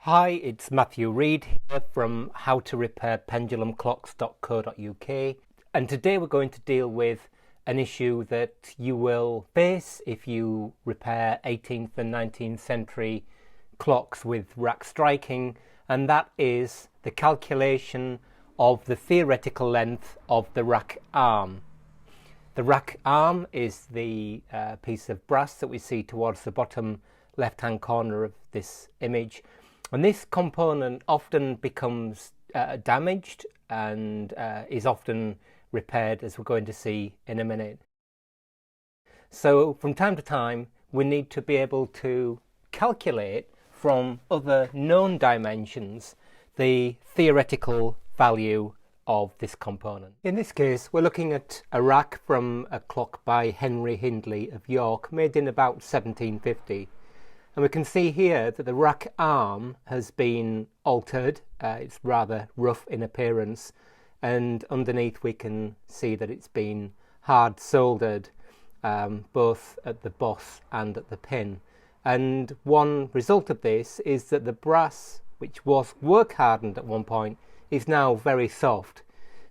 Hi, it's Matthew Reid here from howtorepairpendulumclocks.co.uk, and today we're going to deal with an issue that you will face if you repair 18th and 19th century clocks with rack striking, and that is the calculation of the theoretical length of the rack arm. The rack arm is the piece of brass that we see towards the bottom left-hand corner of this image. And this component often becomes damaged and is often repaired, as we're going to see in a minute. So from time to time, we need to be able to calculate from other known dimensions the theoretical value of this component. In this case, we're looking at a rack from a clock by Henry Hindley of York, made in about 1750. And we can see here that the rack arm has been altered. It's rather rough in appearance, and underneath we can see that it's been hard soldered both at the boss and at the pin. And one result of this is that the brass, which was work hardened at one point, is now very soft.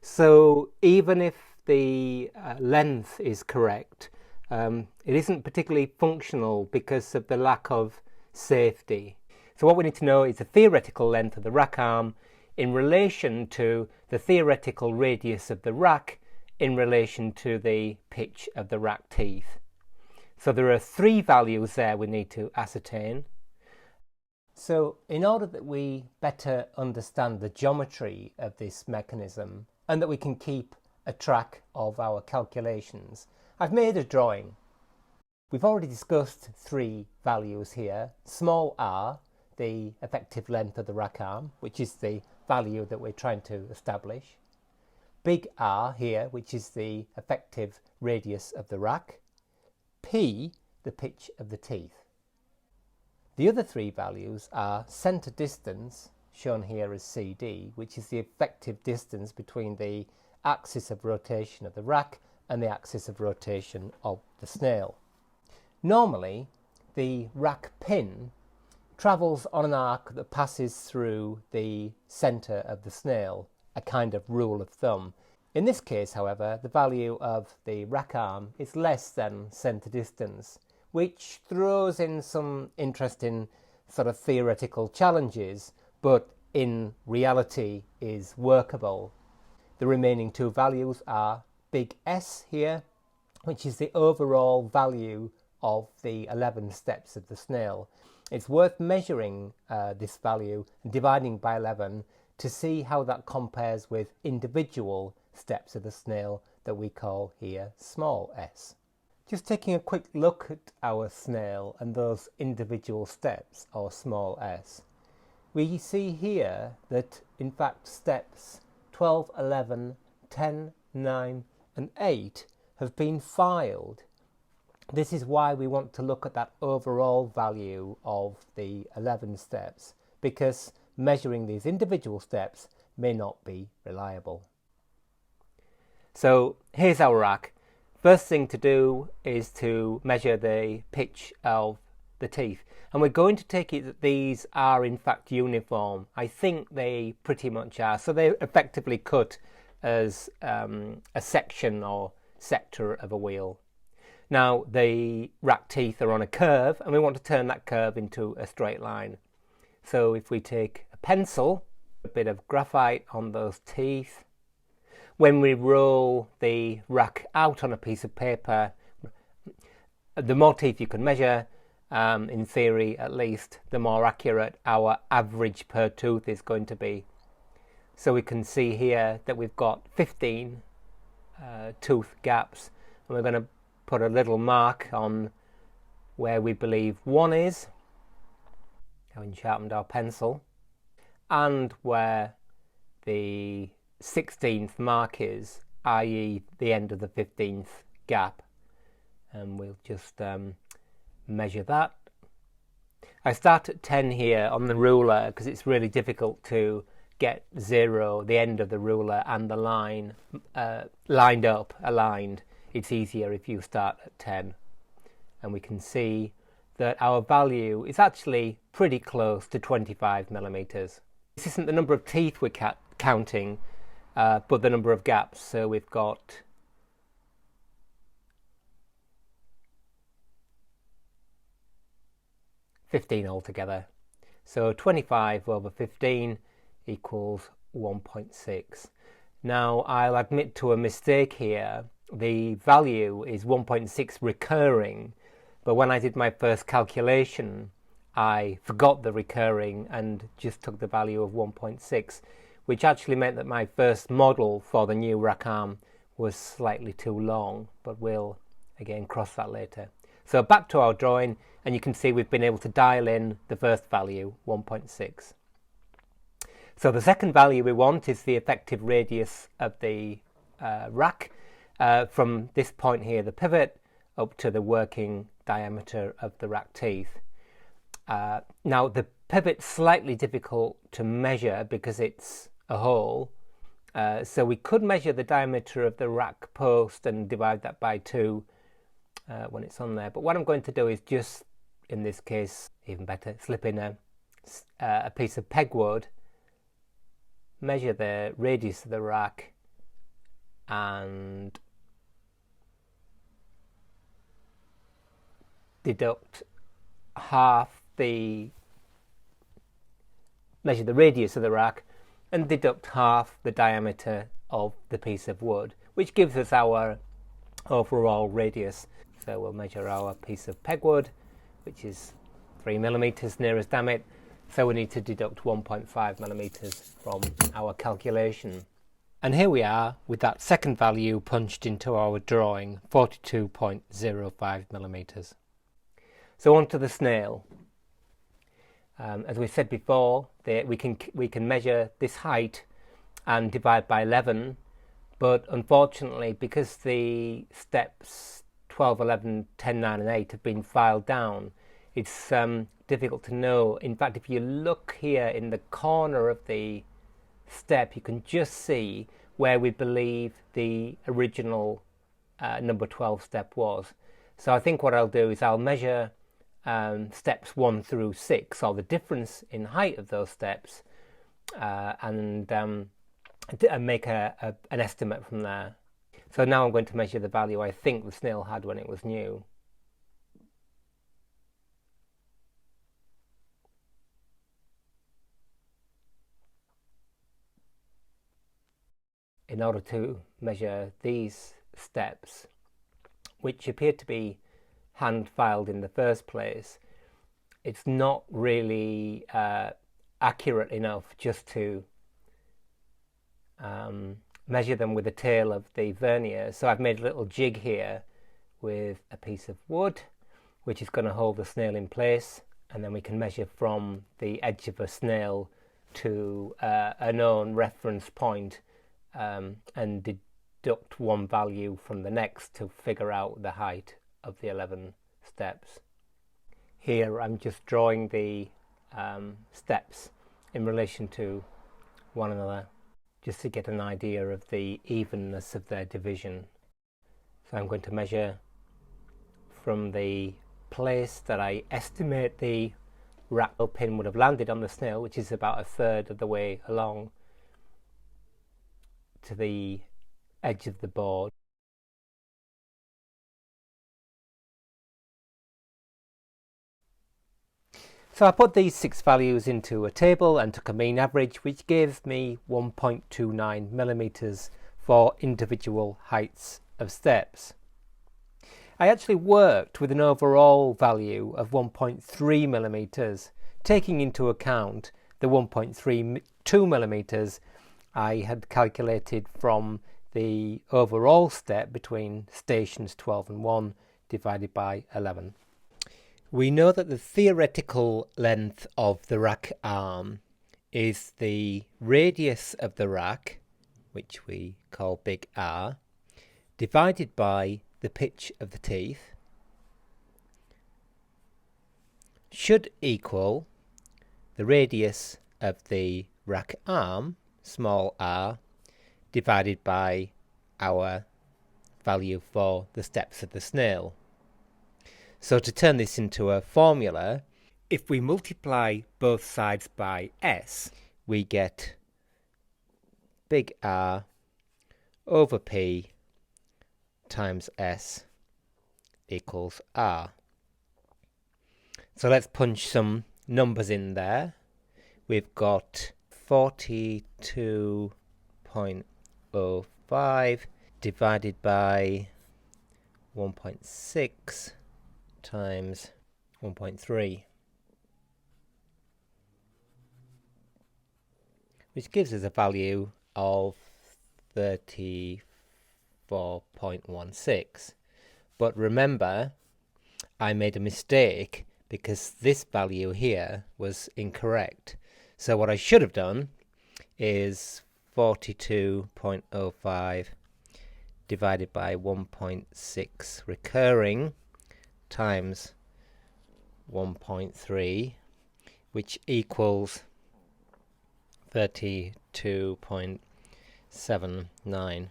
So even if the length is correct, it isn't particularly functional because of the lack of safety. So what we need to know is the theoretical length of the rack arm in relation to the theoretical radius of the rack in relation to the pitch of the rack teeth. So there are three values there we need to ascertain. So in order that we better understand the geometry of this mechanism and that we can keep a track of our calculations, I've made a drawing. We've already discussed three values here. Small r, the effective length of the rack arm, which is the value that we're trying to establish. Big R here, which is the effective radius of the rack. P, the pitch of the teeth. The other three values are centre distance, shown here as CD, which is the effective distance between the axis of rotation of the rack and the axis of rotation of the snail. Normally, the rack pin travels on an arc that passes through the centre of the snail, a kind of rule of thumb. In this case, however, the value of the rack arm is less than centre distance, which throws in some interesting sort of theoretical challenges, but in reality is workable. The remaining two values are big S here, which is the overall value of the 11 steps of the snail. It's worth measuring this value and dividing by 11 to see how that compares with individual steps of the snail that we call here small s. Just taking a quick look at our snail and those individual steps, or small s, we see here that in fact steps 12, 11, 10, 9 and 8 have been filed. This is why we want to look at that overall value of the 11 steps, because measuring these individual steps may not be reliable. So here's our rack. First thing to do is to measure the pitch of the teeth, and we're going to take it that these are in fact uniform. I think they pretty much are, so they're effectively cut as a section or sector of a wheel. Now the rack teeth are on a curve, and we want to turn that curve into a straight line. So if we take a pencil, a bit of graphite on those teeth, when we roll the rack out on a piece of paper, the more teeth you can measure, in theory at least, the more accurate our average per tooth is going to be. So we can see here that we've got 15 tooth gaps, and we're going to put a little mark on where we believe one is, having sharpened our pencil, and where the 16th mark is, i.e. the end of the 15th gap, and we'll just measure that. I start at 10 here on the ruler because it's really difficult to get 0, the end of the ruler, and the line lined up, aligned. It's easier if you start at 10. And we can see that our value is actually pretty close to 25 millimeters. This isn't the number of teeth we're counting, but the number of gaps. So we've got 15 altogether. So 25 over 15 equals 1.6. Now I'll admit to a mistake here. The value is 1.6 recurring, but when I did my first calculation I forgot the recurring and just took the value of 1.6, which actually meant that my first model for the new rack arm was slightly too long, but we'll again cross that later. So back to our drawing, and you can see we've been able to dial in the first value, 1.6. So the second value we want is the effective radius of the rack from this point here, the pivot, up to the working diameter of the rack teeth. Now the pivot's slightly difficult to measure because it's a hole, so we could measure the diameter of the rack post and divide that by 2 when it's on there, but what I'm going to do is just, in this case even better, slip in a piece of pegwood, measure the radius of the rack, and deduct measure the radius of the rack and deduct half the diameter of the piece of wood, which gives us our overall radius. So we'll measure our piece of pegwood, which is 3 millimeters near as damn it, so we need to deduct 1.5 millimeters from our calculation. And here we are with that second value punched into our drawing, 42.05 millimeters. So on to the snail. As we said before, we can measure this height and divide by 11, but unfortunately, because the steps 12, 11, 10, 9 and 8 have been filed down, it's difficult to know. In fact, if you look here in the corner of the step, you can just see where we believe the original number 12 step was. So I think what I'll do is I'll measure steps 1 through 6, or the difference in height of those steps, and make an estimate from there. So now I'm going to measure the value I think the snail had when it was new. In order to measure these steps, which appear to be hand filed in the first place, it's not really accurate enough just to measure them with the tail of the vernier. So I've made a little jig here with a piece of wood, which is going to hold the snail in place, and then we can measure from the edge of a snail to a known reference point, and deduct one value from the next to figure out the height of the 11 steps. Here I'm just drawing the steps in relation to one another, just to get an idea of the evenness of their division. So I'm going to measure from the place that I estimate the rack pin would have landed on the snail, which is about 1/3 of the way along, to the edge of the board. So I put these 6 values into a table and took a mean average, which gives me 1.29 millimeters for individual heights of steps. I actually worked with an overall value of 1.3 millimeters, taking into account the 1.32 millimeters I had calculated from the overall step between stations 12 and 1 divided by 11. We know that the theoretical length of the rack arm is the radius of the rack, which we call big R, divided by the pitch of the teeth, should equal the radius of the rack arm, small r, divided by our value for the steps of the snail. So to turn this into a formula, if we multiply both sides by S, we get big R over P times S equals R. So let's punch some numbers in there. We've got 42.05 divided by 1.6 times 1.3, which gives us a value of 34.16. But remember, I made a mistake because this value here was incorrect. So what I should have done is 42.05 divided by 1.6 recurring times 1.3, which equals 32.79.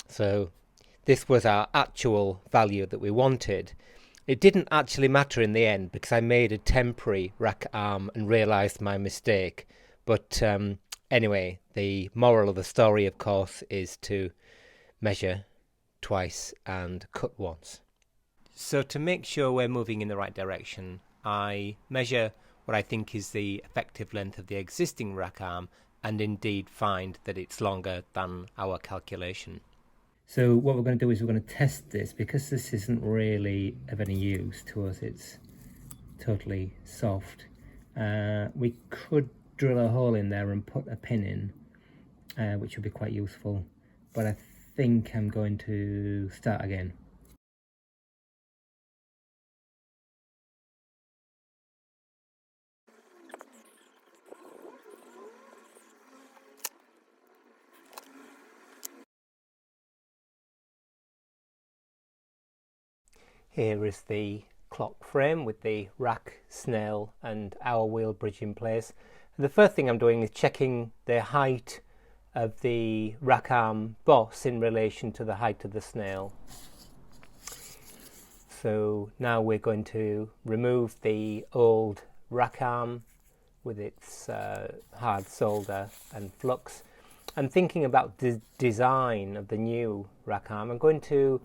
So this was our actual value that we wanted. It didn't actually matter in the end because I made a temporary rack arm and realised my mistake. But anyway, the moral of the story, of course, is to measure twice and cut once. So to make sure we're moving in the right direction, I measure what I think is the effective length of the existing rack arm and indeed find that it's longer than our calculation. So what we're going to do is we're going to test this because this isn't really of any use to us. It's totally soft. We could drill a hole in there and put a pin in, which would be quite useful. But I think I'm going to start again. Here is the clock frame with the rack, snail and our wheel bridge in place. And the first thing I'm doing is checking the height of the rack arm boss in relation to the height of the snail. So now we're going to remove the old rack arm with its hard solder and flux. And thinking about the design of the new rack arm, I'm going to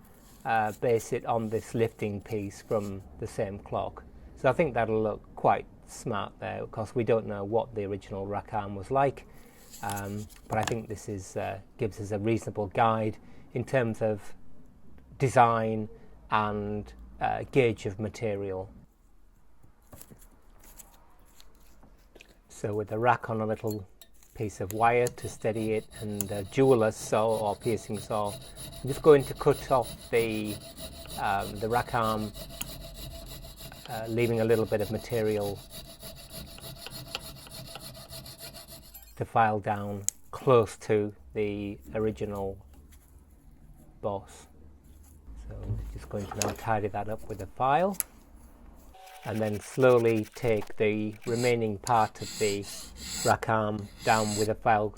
base it on this lifting piece from the same clock. So I think that'll look quite smart there. Of course, we don't know what the original rack arm was like, but I think this is gives us a reasonable guide in terms of design and gauge of material. So with the rack on a little piece of wire to steady it and a jeweler's saw or piercing saw, I'm just going to cut off the rack arm, leaving a little bit of material to file down close to the original boss. So I'm just going to now tidy that up with a file and then slowly take the remaining part of the rack arm down with a file.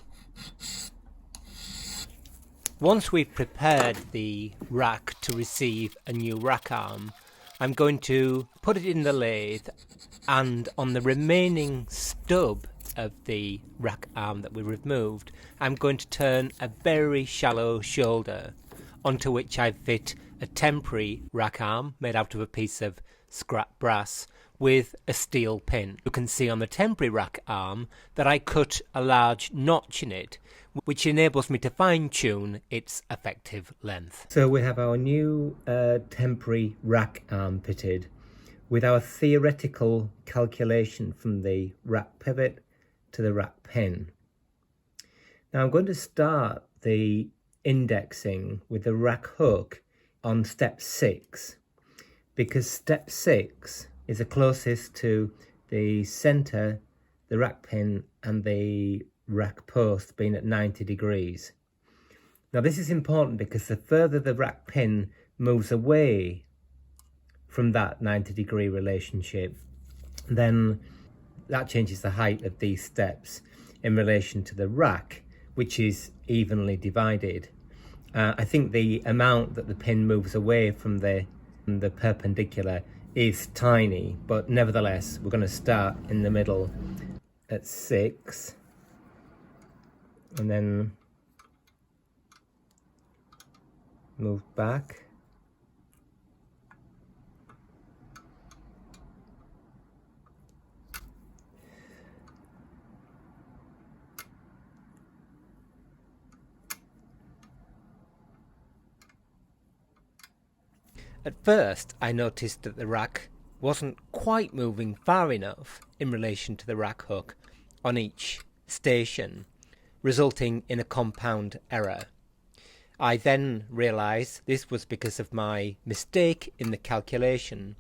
Once we've prepared the rack to receive a new rack arm, I'm going to put it in the lathe, and on the remaining stub of the rack arm that we removed, I'm going to turn a very shallow shoulder onto which I fit a temporary rack arm made out of a piece of scrap brass with a steel pin. You can see on the temporary rack arm that I cut a large notch in it, which enables me to fine-tune its effective length. So we have our new temporary rack arm fitted with our theoretical calculation from the rack pivot to the rack pin. Now I'm going to start the indexing with the rack hook on step 6, because step 6 is the closest to the center, the rack pin and the rack post being at 90 degrees. Now this is important because the further the rack pin moves away from that 90 degree relationship, then that changes the height of these steps in relation to the rack, which is evenly divided. I think the amount that the pin moves away from the The perpendicular is tiny, but nevertheless we're going to start in the middle at 6 and then move back. At first I noticed that the rack wasn't quite moving far enough in relation to the rack hook on each station, resulting in a compound error. I then realised this was because of my mistake in the calculation,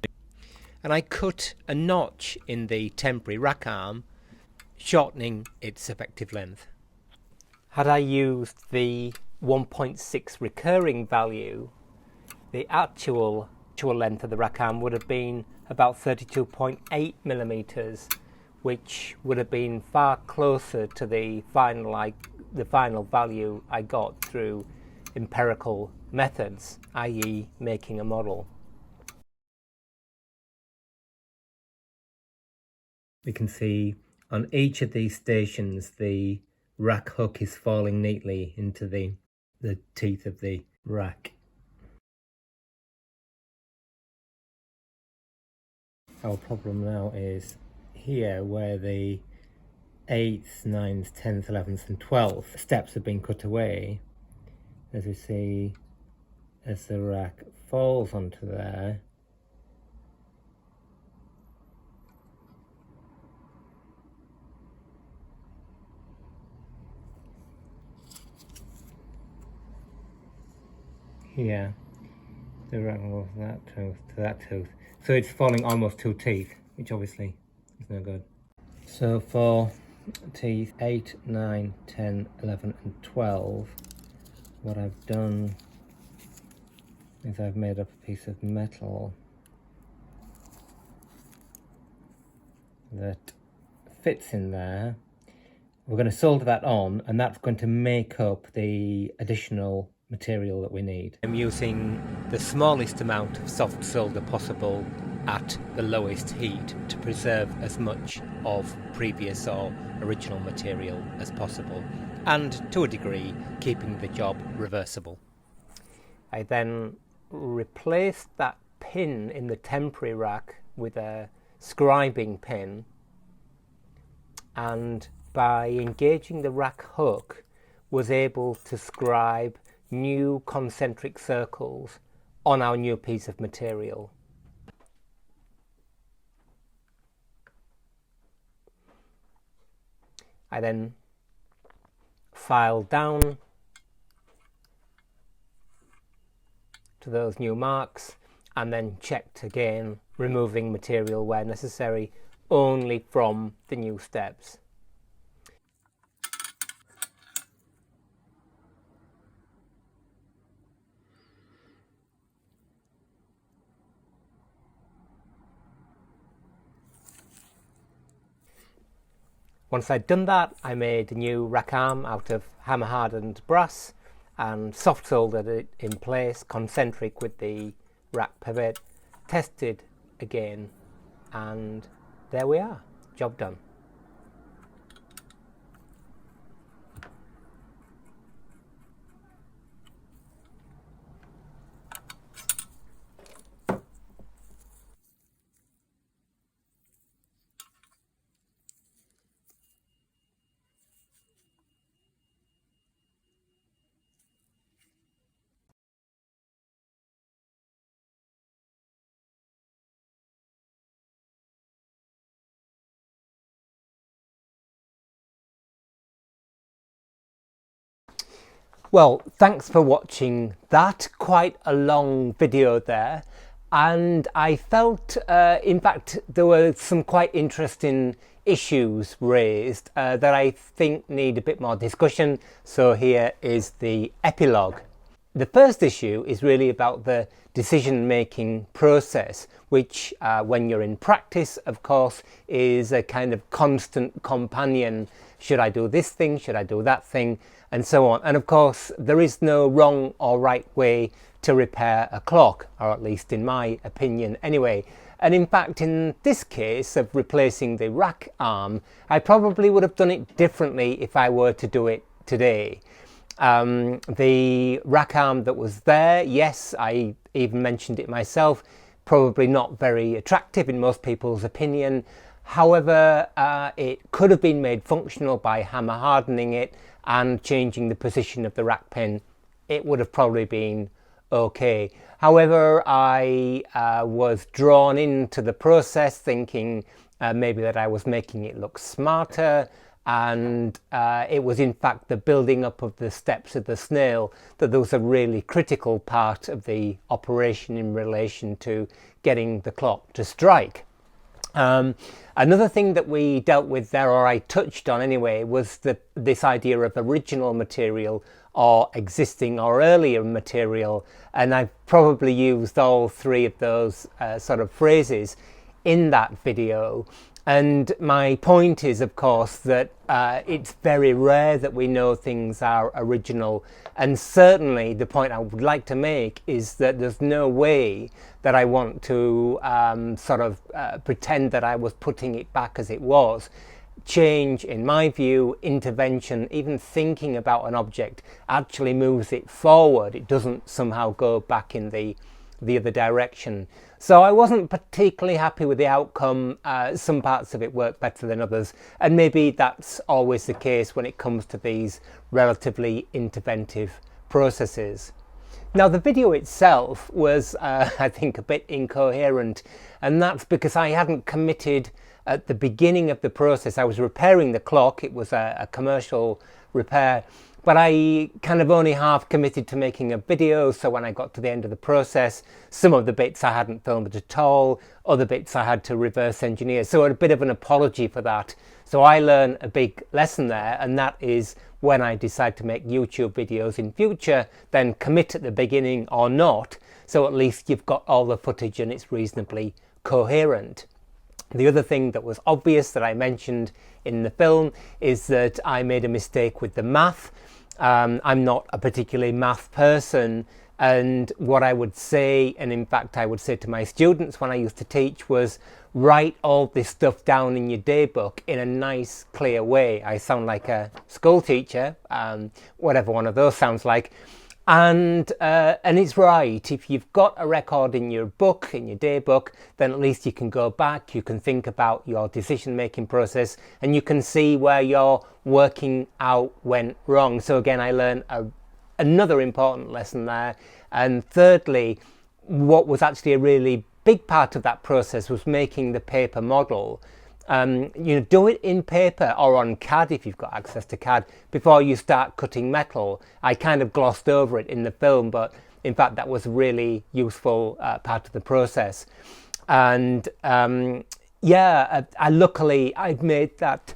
and I cut a notch in the temporary rack arm, shortening its effective length. Had I used the 1.6 recurring value, the actual length of the rack arm would have been about 32.8 millimeters, which would have been far closer to the final value I got through empirical methods, i.e. making a model. We can see on each of these stations the rack hook is falling neatly into the teeth of the rack. Our problem now is here where the 8th, 9th, 10th, 11th and 12th steps have been cut away. As we see, as the rack falls onto there, here, the rack goes from that tooth to that tooth. So it's falling almost 2 teeth, which obviously is no good. So for teeth 8, 9, 10, 11 and 12, what I've done is I've made up a piece of metal that fits in there. We're going to solder that on, and that's going to make up the additional material that we need. I'm using the smallest amount of soft solder possible at the lowest heat to preserve as much of previous or original material as possible, and to a degree keeping the job reversible. I then replaced that pin in the temporary rack with a scribing pin, and by engaging the rack hook was able to scribe new concentric circles on our new piece of material. I then filed down to those new marks and then checked again, removing material where necessary only from the new steps. Once I'd done that, I made a new rack arm out of hammer hardened brass and soft soldered it in place, concentric with the rack pivot, tested again, and there we are, job done. Well, thanks for watching that. Quite a long video there. And I felt, in fact, there were some quite interesting issues raised that I think need a bit more discussion. So here is the epilogue. The first issue is really about the decision-making process, which when you're in practice, of course, is a kind of constant companion. Should I do this thing? Should I do that thing? And so on. And of course, there is no wrong or right way to repair a clock, or at least in my opinion anyway. And in fact, in this case of replacing the rack arm, I probably would have done it differently if I were to do it today. The rack arm that was there, yes, I even mentioned it myself, probably not very attractive in most people's opinion. However, it could have been made functional by hammer hardening it and changing the position of the rack pin. It would have probably been okay. However, I was drawn into the process thinking maybe that I was making it look smarter, and it was in fact the building up of the steps of the Snail that was a really critical part of the operation in relation to getting the clock to strike. Another thing that we dealt with there, or I touched on anyway, was this idea of original material or existing or earlier material, and I've probably used all three of those sort of phrases in that video. And my point is, of course, that it's very rare that we know things are original, and certainly the point I would like to make is that there's no way that I want to pretend that I was putting it back as it was. Change, in my view, intervention, even thinking about an object actually moves it forward. It doesn't somehow go back in the other direction. So I wasn't particularly happy with the outcome. Some parts of it worked better than others, and maybe that's always the case when it comes to these relatively interventive processes. Now, the video itself was, I think, a bit incoherent, and that's because I hadn't committed at the beginning of the process. I was repairing the clock. It was a commercial repair, but I kind of only half committed to making a video. So when I got to the end of the process, some of the bits I hadn't filmed at all, other bits I had to reverse engineer. So a bit of an apology for that. So I learned a big lesson there, and that is when I decide to make YouTube videos in future, then commit at the beginning or not. So at least you've got all the footage and it's reasonably coherent. The other thing that was obvious that I mentioned in the film is that I made a mistake with the math. I'm not a particularly math person, and what I would say, and in fact I would say to my students when I used to teach, was write all this stuff down in your daybook in a nice clear way. I sound like a school teacher, whatever one of those sounds like. And it's right. If you've got a record in your book, in your daybook, then at least you can go back, you can think about your decision-making process, and you can see where your working out went wrong. So again, I learned another important lesson there. And thirdly, what was actually a really big part of that process was making the paper model. Do it in paper or on CAD if you've got access to CAD before you start cutting metal. I kind of glossed over it in the film, but in fact that was a really useful part of the process. And luckily I'd made that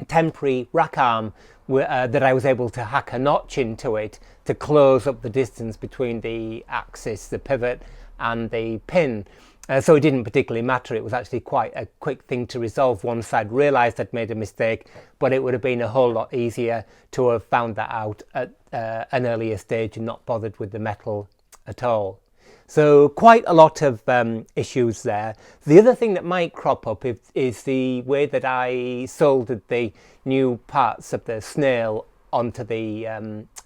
temporary rack arm that I was able to hack a notch into it to close up the distance between the axis, the pivot, and the pin. So it didn't particularly matter. It was actually quite a quick thing to resolve once I'd realised I'd made a mistake, but it would have been a whole lot easier to have found that out at an earlier stage and not bothered with the metal at all. So quite a lot of issues there. The other thing that might crop up is the way that I soldered the new parts of the Snail onto the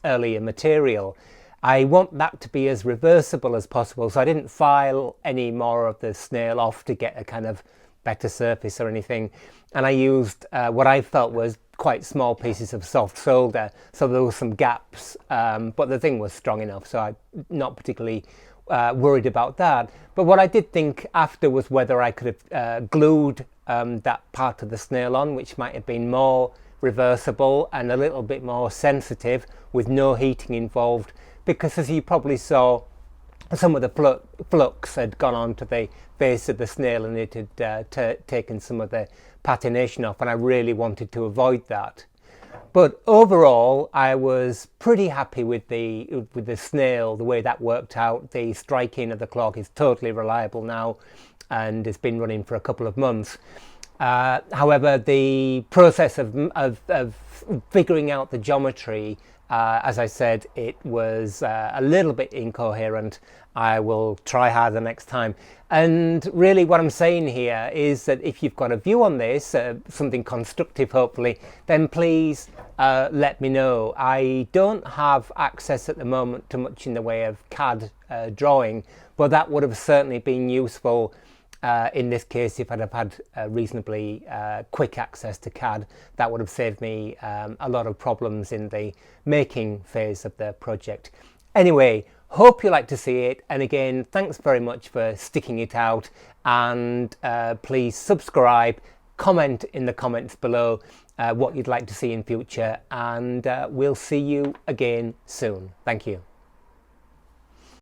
earlier material. I want that to be as reversible as possible, so I didn't file any more of the Snail off to get a kind of better surface or anything, and I used what I felt was quite small pieces of soft solder, so there were some gaps, but the thing was strong enough, so I'm not particularly worried about that. But what I did think after was whether I could have glued that part of the Snail on, which might have been more reversible and a little bit more sensitive with no heating involved, because as you probably saw, some of the flux had gone onto the face of the Snail and it had taken some of the patination off, and I really wanted to avoid that. But overall, I was pretty happy with the Snail, the way that worked out. The striking of the clock is totally reliable now, and it's been running for a couple of months. However, the process of figuring out the geometry As I said, it was a little bit incoherent. I will try harder next time. And really what I'm saying here is that if you've got a view on this, something constructive hopefully, then please let me know. I don't have access at the moment to much in the way of CAD drawing, but that would have certainly been useful in this case. If I'd have had reasonably quick access to CAD, that would have saved me a lot of problems in the making phase of the project. Anyway, hope you like to see it, and again, thanks very much for sticking it out, and please subscribe, comment in the comments below what you'd like to see in future, and we'll see you again soon. Thank you.